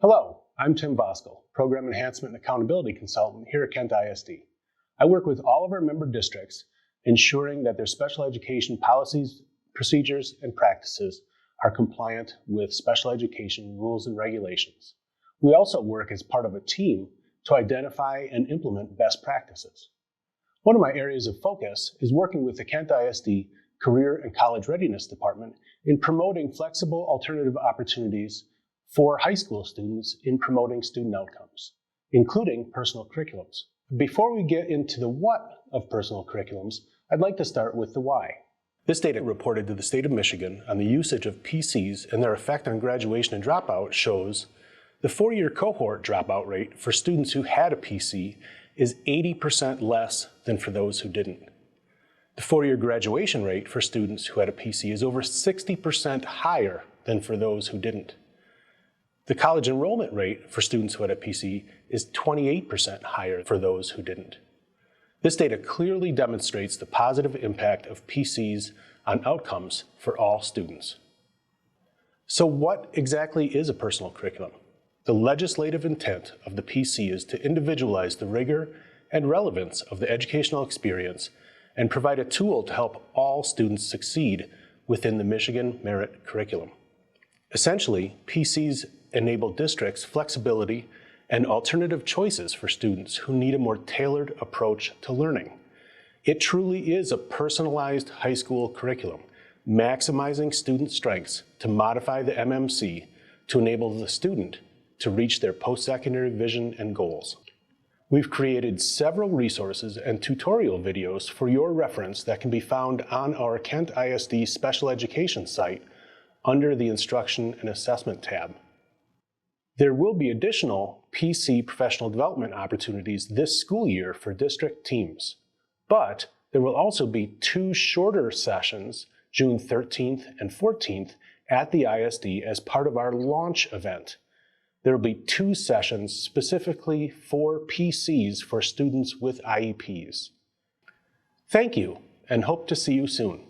Hello, I'm Tim Voskuhl, Program Enhancement and Accountability Consultant here at Kent ISD. I work with all of our member districts, ensuring that their special education policies, procedures, and practices are compliant with special education rules and regulations. We also work as part of a team to identify and implement best practices. One of my areas of focus is working with the Kent ISD Career and College Readiness Department in promoting flexible alternative opportunities for high school students in promoting student outcomes, including personal curriculums. Before we get into the what of personal curriculums, I'd like to start with the why. This data reported to the state of Michigan on the usage of PCs and their effect on graduation and dropout shows the four-year cohort dropout rate for students who had a PC is 80% less than for those who didn't. The four-year graduation rate for students who had a PC is over 60% higher than for those who didn't. The college enrollment rate for students who had a PC is 28% higher for those who didn't. This data clearly demonstrates the positive impact of PCs on outcomes for all students. So what exactly is a personal curriculum? The legislative intent of the PC is to individualize the rigor and relevance of the educational experience and provide a tool to help all students succeed within the Michigan Merit Curriculum. Essentially, PCs enable districts flexibility and alternative choices for students who need a more tailored approach to learning. It truly is a personalized high school curriculum, maximizing student strengths to modify the MMC to enable the student to reach their post-secondary vision and goals. We've created several resources and tutorial videos for your reference that can be found on our Kent ISD Special Education site under the Instruction and Assessment tab. There will be additional PC professional development opportunities this school year for district teams, but there will also be two shorter sessions, June 13th and 14th, at the ISD as part of our launch event. There will be two sessions specifically for PCs for students with IEPs. Thank you, and hope to see you soon.